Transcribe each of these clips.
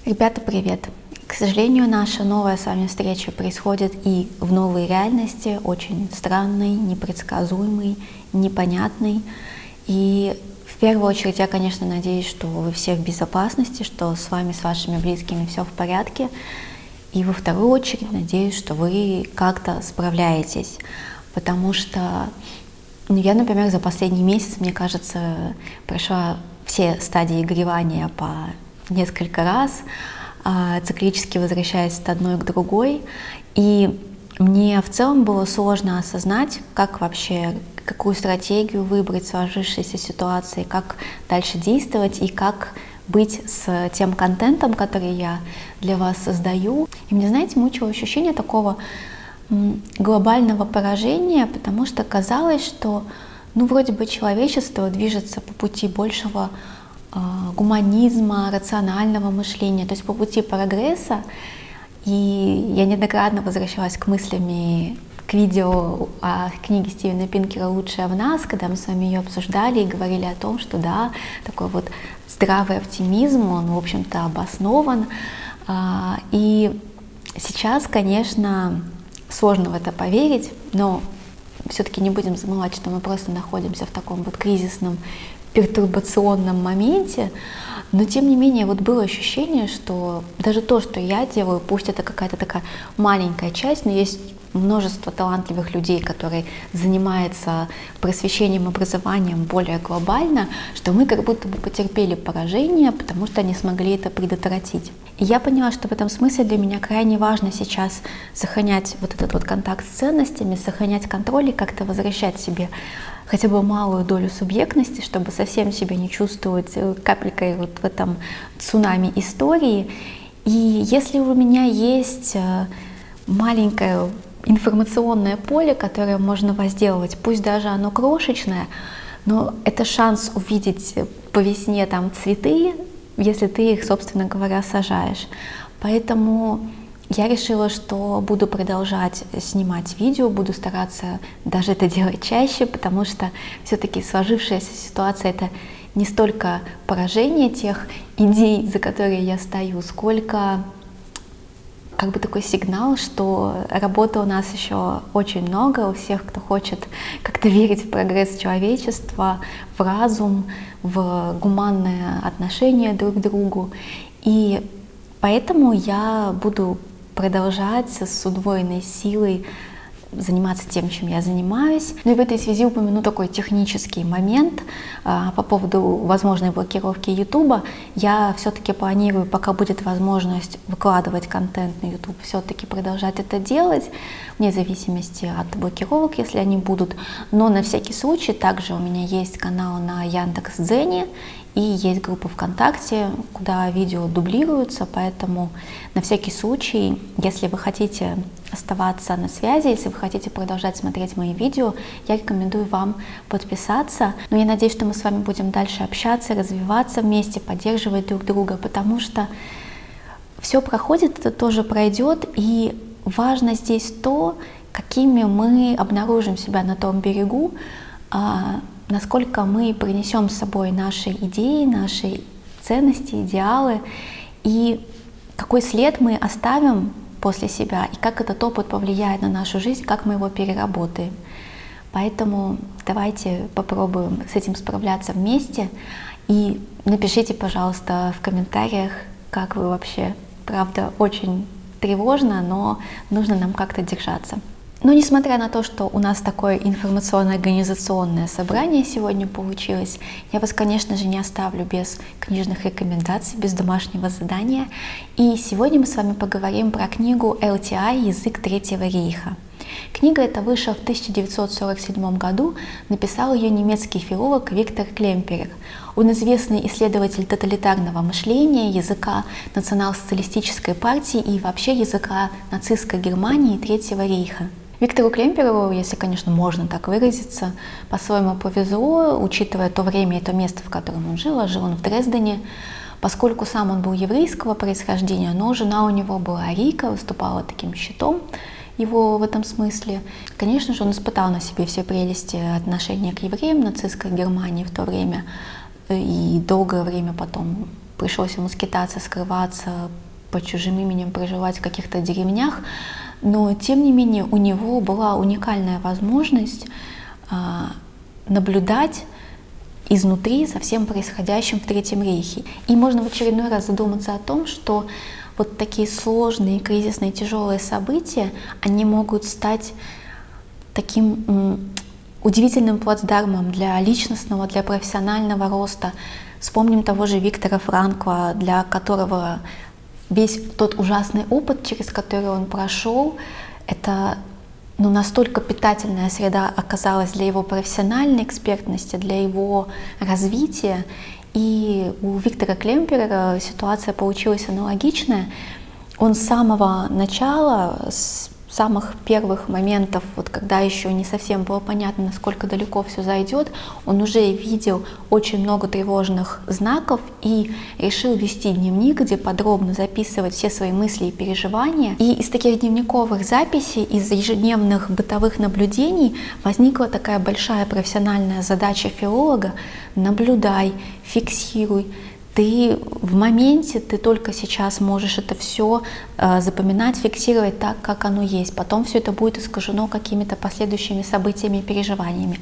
Ребята, привет! К сожалению, наша новая с вами встреча происходит и в новой реальности, очень странной, непредсказуемой, непонятной. И в первую очередь я, конечно, надеюсь, что вы все в безопасности, что с вами, с вашими близкими все в порядке. И во вторую очередь надеюсь, что вы как-то справляетесь, потому что я, например, за последний месяц, мне кажется, прошла все стадии горевания по несколько раз, циклически возвращаясь от одной к другой. И мне в целом было сложно осознать, как вообще, какую стратегию выбрать в сложившейся ситуации, как дальше действовать и как быть с тем контентом, который я для вас создаю. И мне, знаете, мучило ощущение такого глобального поражения, потому что казалось, что вроде бы человечество движется по пути большего гуманизма, рационального мышления, то есть по пути прогресса. И я неоднократно возвращалась к мыслями, к видео о книге Стивена Пинкера «Лучшее в нас», когда мы с вами ее обсуждали и говорили о том, что да, такой вот здравый оптимизм, он, в общем-то, обоснован. И сейчас, конечно, сложно в это поверить, но все-таки не будем забывать, что мы просто находимся в таком вот кризисном, пертурбационном моменте, но тем не менее вот было ощущение, что даже то, что я делаю, пусть это какая-то такая маленькая часть, но есть множество талантливых людей, которые занимаются просвещением, образованием более глобально, что мы как будто бы потерпели поражение, потому что не смогли это предотвратить. И я поняла, что в этом смысле для меня крайне важно сейчас сохранять вот этот вот контакт с ценностями, сохранять контроль и как-то возвращать себе хотя бы малую долю субъектности, чтобы совсем себя не чувствовать капелькой вот в этом цунами истории. И если у меня есть маленькое информационное поле, которое можно возделывать, пусть даже оно крошечное, но это шанс увидеть по весне там цветы, если ты их, собственно говоря, сажаешь. Поэтому я решила, что буду продолжать снимать видео, буду стараться даже это делать чаще, потому что все-таки сложившаяся ситуация — это не столько поражение тех идей, за которые я стою, сколько как бы такой сигнал, что работы у нас еще очень много, у всех, кто хочет как-то верить в прогресс человечества, в разум, в гуманное отношение друг к другу. И поэтому я буду продолжать с удвоенной силой заниматься тем, чем я занимаюсь. Ну и в этой связи упомяну такой технический момент по поводу возможной блокировки YouTube. Я все-таки планирую, пока будет возможность выкладывать контент на YouTube, все-таки продолжать это делать, вне зависимости от блокировок, если они будут. Но на всякий случай также у меня есть канал на Яндекс.Дзене и есть группа ВКонтакте, куда видео дублируются, поэтому на всякий случай, если вы хотите оставаться на связи, если вы хотите продолжать смотреть мои видео, я рекомендую вам подписаться. Но я надеюсь, что мы с вами будем дальше общаться, развиваться вместе, поддерживать друг друга, потому что все проходит, это тоже пройдет, и важно здесь то, какими мы обнаружим себя на том берегу, насколько мы принесем с собой наши идеи, наши ценности, идеалы, и какой след мы оставим после себя, и как этот опыт повлияет на нашу жизнь, как мы его переработаем. Поэтому давайте попробуем с этим справляться вместе, и напишите, пожалуйста, в комментариях, как вы вообще. Правда, очень тревожно, но нужно нам как-то держаться. Но несмотря на то, что у нас такое информационно-организационное собрание сегодня получилось, я вас, конечно же, не оставлю без книжных рекомендаций, без домашнего задания. И сегодня мы с вами поговорим про книгу LTI «Язык Третьего рейха». Книга эта вышла в 1947 году, написал ее немецкий филолог Виктор Клемперер. Он известный исследователь тоталитарного мышления, языка национал-социалистической партии и вообще языка нацистской Германии и Третьего рейха. Виктору Клемпереру, если, конечно, можно так выразиться, по-своему повезло, учитывая то время и то место, в котором он жил, а жил он в Дрездене, поскольку сам он был еврейского происхождения, но жена у него была арийка, выступала таким щитом его в этом смысле. Конечно же, он испытал на себе все прелести отношения к евреям нацистской Германии в то время, и долгое время потом пришлось ему скитаться, скрываться, под чужим именем проживать в каких-то деревнях, но тем не менее у него была уникальная возможность наблюдать изнутри за всем происходящим в Третьем рейхе. И можно в очередной раз задуматься о том, что вот такие сложные, кризисные, тяжелые события, они могут стать таким удивительным плацдармом для личностного, для профессионального роста. Вспомним того же Виктора Франкла, для которого весь тот ужасный опыт, через который он прошел, это настолько питательная среда оказалась для его профессиональной экспертности, для его развития. И у Виктора Клемпера ситуация получилась аналогичная. Он с самого начала, с самых первых моментов, вот когда еще не совсем было понятно, насколько далеко все зайдет, он уже видел очень много тревожных знаков и решил вести дневник, где подробно записывать все свои мысли и переживания. И из таких дневниковых записей, из ежедневных бытовых наблюдений возникла такая большая профессиональная задача филолога: наблюдай, фиксируй. Ты в моменте, ты только сейчас можешь это все запоминать, фиксировать так, как оно есть. Потом все это будет искажено какими-то последующими событиями и переживаниями.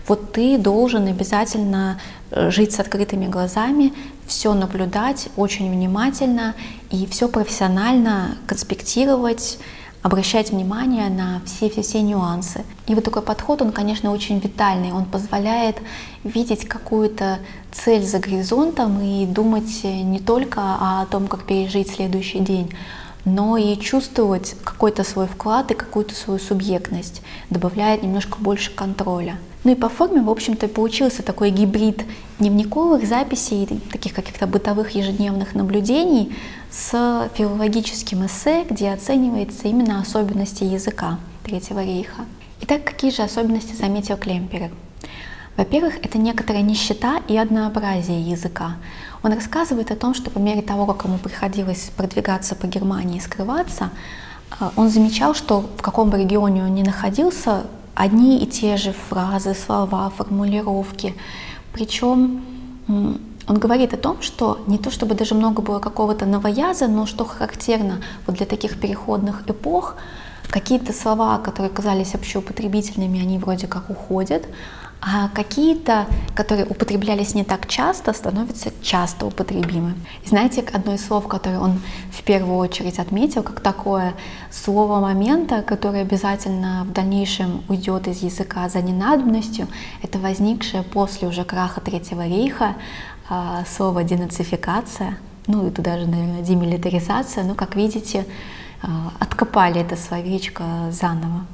Вот ты должен обязательно жить с открытыми глазами, все наблюдать очень внимательно и все профессионально конспектировать, обращать внимание на все нюансы. И вот такой подход, он, конечно, очень витальный, он позволяет видеть какую-то цель за горизонтом и думать не только о том, как пережить следующий день, но и чувствовать какой-то свой вклад и какую-то свою субъектность, добавляет немножко больше контроля. Ну и по форме, в общем-то, получился такой гибрид дневниковых записей, таких каких-то бытовых ежедневных наблюдений с филологическим эссе, где оценивается именно особенности языка Третьего рейха. Итак, какие же особенности заметил Клемперер? Во-первых, это некоторая нищета и однообразие языка. Он рассказывает о том, что по мере того, как ему приходилось продвигаться по Германии и скрываться, он замечал, что в каком бы регионе он ни находился, одни и те же фразы, слова, формулировки. Причем он говорит о том, что не то чтобы даже много было какого-то новояза, но что характерно вот для таких переходных эпох, какие-то слова, которые казались общеупотребительными, они вроде как уходят, а какие-то, которые употреблялись не так часто, становятся часто употребимы. И знаете, одно из слов, которое он в первую очередь отметил, как такое слово момента, которое обязательно в дальнейшем уйдет из языка за ненадобностью, это возникшее после уже краха Третьего рейха слово денацификация, ну и туда же, наверное, демилитаризация, но, как видите, откопали это словечко заново.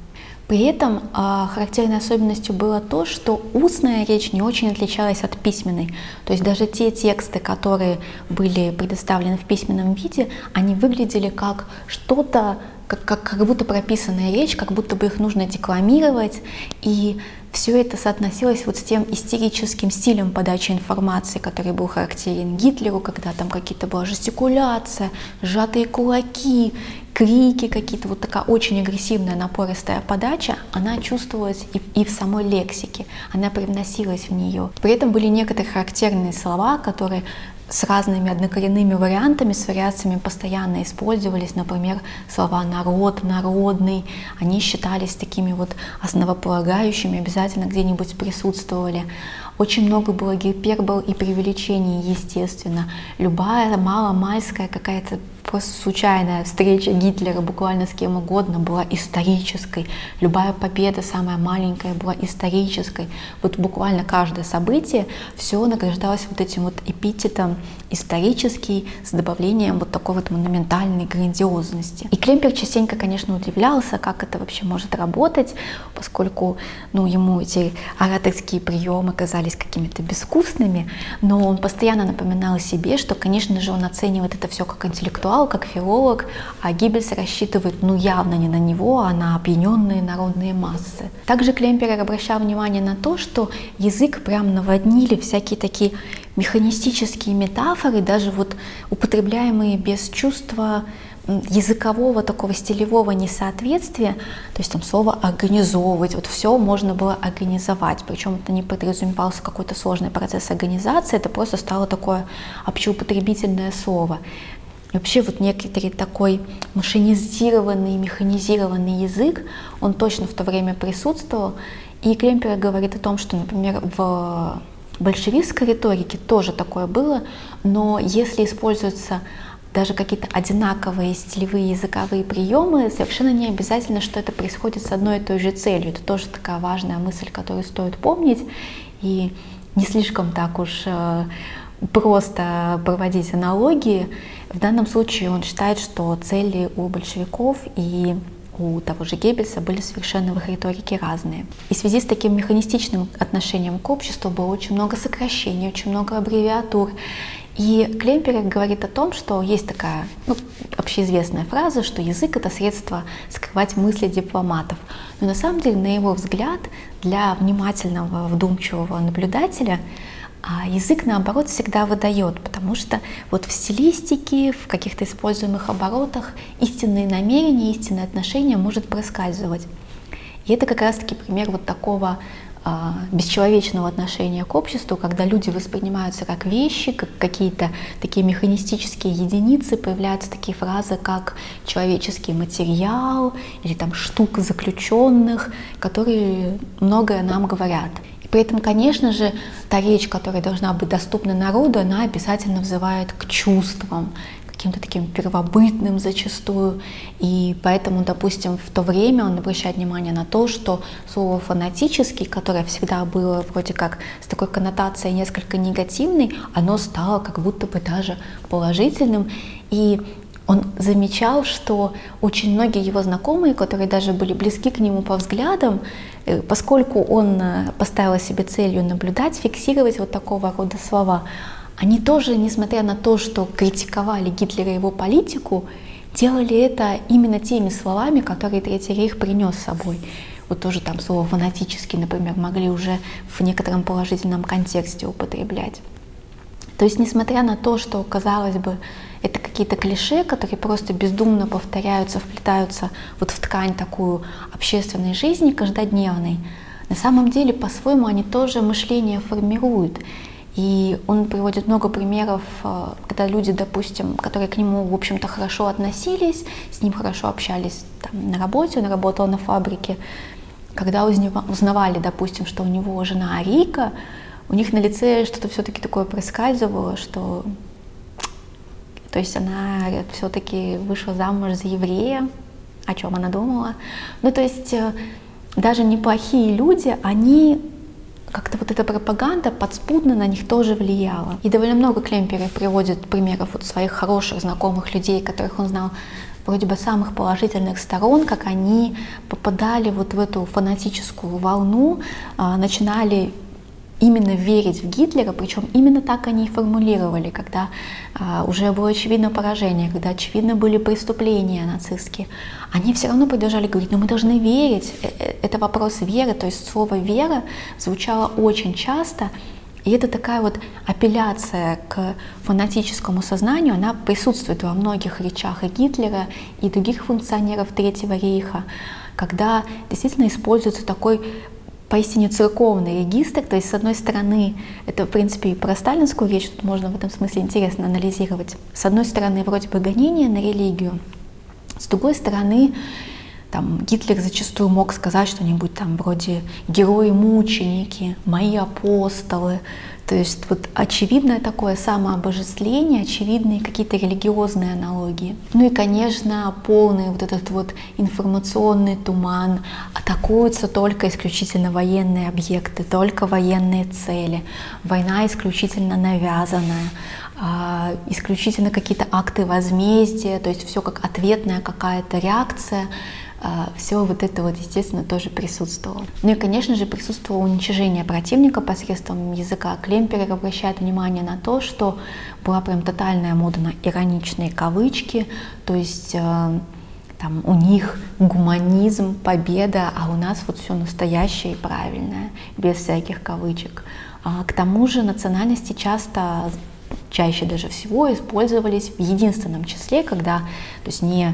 При этом характерной особенностью было то, что устная речь не очень отличалась от письменной. То есть даже те тексты, которые были предоставлены в письменном виде, они выглядели как что-то, как будто прописанная речь, как будто бы их нужно декламировать. И все это соотносилось вот с тем истерическим стилем подачи информации, который был характерен Гитлеру, когда там какие-то была жестикуляция, сжатые кулаки, крики какие-то, вот такая очень агрессивная, напористая подача, она чувствовалась и в самой лексике, она привносилась в нее. При этом были некоторые характерные слова, которые с разными однокоренными вариантами, с вариациями постоянно использовались. Например, слова «народ», «народный», они считались такими вот основополагающими, обязательно где-нибудь присутствовали. Очень много было гипербол и преувеличений, естественно. Любая маломальская какая-то просто случайная встреча Гитлера буквально с кем угодно была исторической. Любая победа, самая маленькая, была исторической. Вот буквально каждое событие, все награждалось вот этим вот эпитетом исторический, с добавлением вот такой вот монументальной грандиозности. И Клемпер частенько, конечно, удивлялся, как это вообще может работать, поскольку ему эти ораторские приемы казались какими-то безвкусными, но он постоянно напоминал себе, что, конечно же, он оценивает это все как интеллектуал, как филолог, а Геббельс рассчитывает явно не на него, а на опьяненные народные массы. Также Клемперер обращал внимание на то, что язык прям наводнили всякие такие механистические метафоры, даже вот употребляемые без чувства языкового такого стилевого несоответствия, то есть там слово организовывать, вот все можно было организовать, причем это не подразумевался какой-то сложный процесс организации, это просто стало такое общеупотребительное слово. И вообще вот некоторый такой машинизированный, механизированный язык, он точно в то время присутствовал, и Клемпер говорит о том, что, например, в большевистской риторике тоже такое было, но если используются даже какие-то одинаковые стилевые языковые приемы, совершенно не обязательно, что это происходит с одной и той же целью. Это тоже такая важная мысль, которую стоит помнить, и не слишком так уж просто проводить аналогии. В данном случае он считает, что цели у большевиков и у того же Геббельса были совершенно в их риторике разные. И в связи с таким механистичным отношением к обществу было очень много сокращений, очень много аббревиатур. И Клемпер говорит о том, что есть такая общеизвестная фраза, что язык — это средство скрывать мысли дипломатов. Но на самом деле, на его взгляд, для внимательного, вдумчивого наблюдателя язык, наоборот, всегда выдает, потому что вот в стилистике, в каких-то используемых оборотах истинные намерения, истинные отношения может проскальзывать. И это как раз-таки пример вот такого бесчеловечного отношения к обществу, когда люди воспринимаются как вещи, как какие-то такие механистические единицы, появляются такие фразы, как человеческий материал или там штука заключенных, которые многое нам говорят. И при этом, конечно же, та речь, которая должна быть доступна народу, она обязательно взывает к чувствам, каким-то таким первобытным зачастую, и поэтому, допустим, в то время он обращает внимание на то, что слово «фанатический», которое всегда было вроде как с такой коннотацией несколько негативной, оно стало как будто бы даже положительным, и он замечал, что очень многие его знакомые, которые даже были близки к нему по взглядам, поскольку он поставил себе целью наблюдать, фиксировать вот такого рода слова, они тоже, несмотря на то, что критиковали Гитлера и его политику, делали это именно теми словами, которые Третий рейх принес с собой. Вот тоже там слово «фанатический», например, могли уже в некотором положительном контексте употреблять. То есть, несмотря на то, что, казалось бы, это какие-то клише, которые просто бездумно повторяются, вплетаются вот в ткань такую общественной жизни каждодневной, на самом деле, по-своему, они тоже мышление формируют. И он приводит много примеров, когда люди, допустим, которые к нему, в общем-то, хорошо относились, с ним хорошо общались там, на работе, он работал на фабрике, когда узнавали, допустим, что у него жена арийка, у них на лице что-то все-таки такое проскальзывало, что, то есть она все-таки вышла замуж за еврея, о чем она думала. Ну, то есть даже неплохие люди, они как-то вот эта пропаганда подспудно на них тоже влияла. И довольно много Клемпер приводит примеров вот своих хороших знакомых людей, которых он знал вроде бы самых положительных сторон, как они попадали вот в эту фанатическую волну, начинали именно верить в Гитлера, причем именно так они и формулировали, когда уже было очевидно поражение, когда очевидно были преступления нацистские. Они все равно продолжали говорить, но мы должны верить, это вопрос веры, то есть слово «вера» звучало очень часто, и это такая вот апелляция к фанатическому сознанию, она присутствует во многих речах и Гитлера, и других функционеров Третьего рейха, когда действительно используется такой поистине церковный регистр, то есть с одной стороны, это в принципе и про сталинскую речь, тут можно в этом смысле интересно анализировать, с одной стороны вроде бы гонение на религию, с другой стороны там Гитлер зачастую мог сказать что-нибудь там вроде «герои-мученики», «мои апостолы», то есть вот очевидное такое самообожествление, очевидные какие-то религиозные аналогии. Ну и, конечно, полный вот этот вот информационный туман, атакуются только исключительно военные объекты, только военные цели, война исключительно навязанная, исключительно какие-то акты возмездия, то есть все как ответная какая-то реакция. Все вот это вот, естественно, тоже присутствовало. Ну и, конечно же, присутствовало уничижение противника посредством языка. Клемпер обращает внимание на то, что была прям тотальная мода на ироничные кавычки, то есть там у них гуманизм, победа, а у нас вот все настоящее и правильное, без всяких кавычек. К тому же национальности часто чаще даже всего использовались в единственном числе, когда, то есть не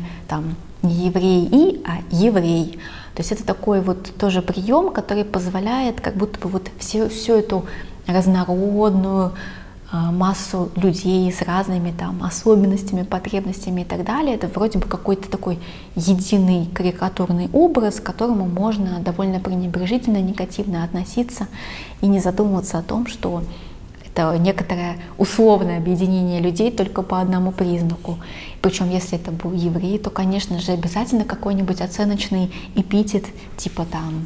еврей а еврей. То есть это такой вот тоже прием, который позволяет как будто бы вот всю эту разнородную массу людей с разными там особенностями, потребностями и так далее. Это вроде бы какой-то такой единый карикатурный образ, к которому можно довольно пренебрежительно, негативно относиться и не задумываться о том, что это некоторое условное объединение людей только по одному признаку. Причем, если это был еврей, то, конечно же, обязательно какой-нибудь оценочный эпитет, типа там,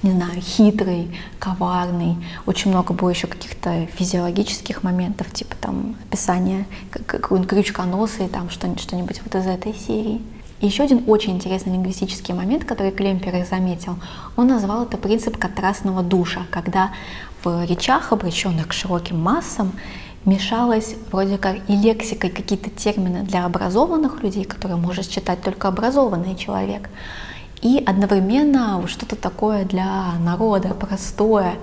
не знаю, хитрый, коварный. Очень много было еще каких-то физиологических моментов, типа там описание какой-нибудь крючконосый, там что-нибудь вот из этой серии. И еще один очень интересный лингвистический момент, который Клемпер заметил, он назвал это принцип контрастного душа, когда в речах, обращенных к широким массам, мешалась вроде как и лексикой какие-то термины для образованных людей, которые может читать только образованный человек, и одновременно что-то такое для народа простое.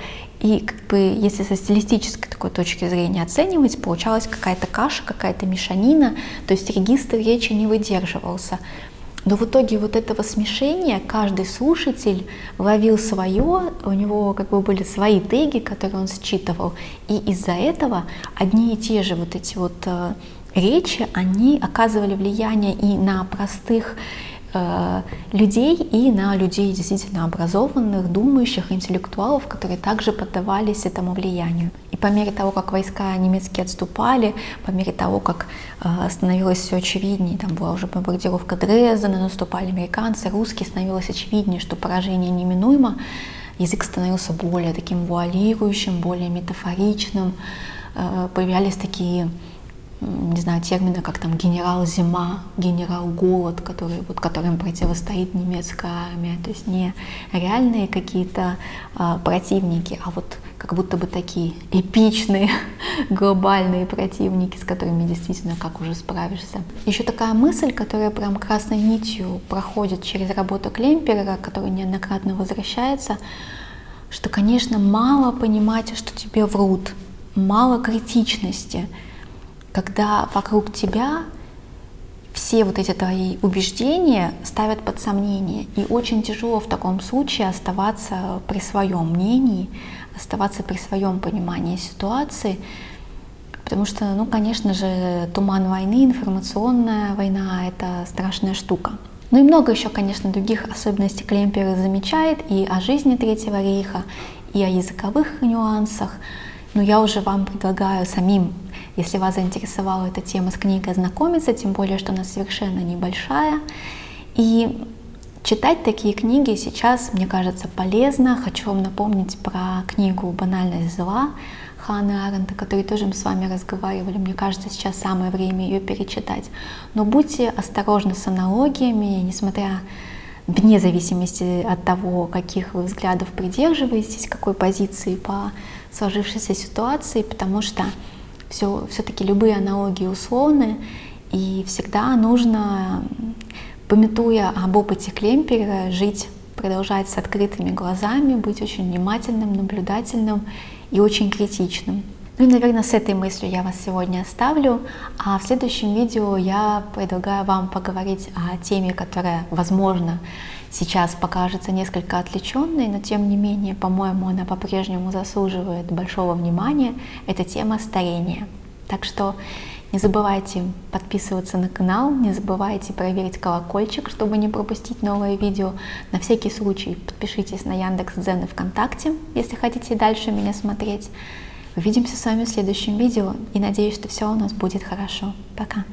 И как бы, если со стилистической такой точки зрения оценивать, получалась какая-то каша, какая-то мешанина, то есть регистр речи не выдерживался. Но в итоге вот этого смешения каждый слушатель ловил свое, у него как бы были свои теги, которые он считывал, и из-за этого одни и те же вот эти вот речи, они оказывали влияние и на простых людей, и на людей действительно образованных, думающих, интеллектуалов, которые также поддавались этому влиянию. И по мере того, как войска немецкие отступали, по мере того, как становилось все очевиднее, там была уже бомбардировка Дрездена, наступали американцы, русские, становилось очевиднее, что поражение неминуемо, язык становился более таким вуалирующим, более метафоричным, появлялись такие, не знаю, термины, как там генерал-зима, генерал-голод, которым противостоит немецкая армия. То есть не реальные какие-то противники, а вот как будто бы такие эпичные, глобальные противники, с которыми действительно как уже справишься. Еще такая мысль, которая прям красной нитью проходит через работу Клемпера, которая неоднократно возвращается, что, конечно, мало понимать, что тебе врут, мало критичности, когда вокруг тебя все вот эти твои убеждения ставят под сомнение. И очень тяжело в таком случае оставаться при своем мнении, оставаться при своем понимании ситуации, потому что, ну, конечно же, туман войны, информационная война — это страшная штука. Ну и много еще, конечно, других особенностей Клемпер замечает и о жизни Третьего рейха, и о языковых нюансах. Но я уже вам предлагаю самим, если вас заинтересовала эта тема, с книгой ознакомиться, тем более, что она совершенно небольшая. И читать такие книги сейчас, мне кажется, полезно. Хочу вам напомнить про книгу «Банальность зла» Ханны Арендт, о которой тоже мы с вами разговаривали. Мне кажется, сейчас самое время ее перечитать. Но будьте осторожны с аналогиями, несмотря вне зависимости от того, каких вы взглядов придерживаетесь, какой позиции по сложившейся ситуации, потому что все-таки любые аналогии условны, и всегда нужно, памятуя об опыте Клемпера, жить, продолжать с открытыми глазами, быть очень внимательным, наблюдательным и очень критичным. Ну и, наверное, с этой мыслью я вас сегодня оставлю, а в следующем видео я предлагаю вам поговорить о теме, которая, возможно, сейчас покажется несколько отвлеченной, но тем не менее, по-моему, она по-прежнему заслуживает большого внимания. Это тема старения. Так что не забывайте подписываться на канал, не забывайте проверить колокольчик, чтобы не пропустить новые видео. На всякий случай подпишитесь на Яндекс.Дзен и ВКонтакте, если хотите дальше меня смотреть. Увидимся с вами в следующем видео и надеюсь, что все у нас будет хорошо. Пока!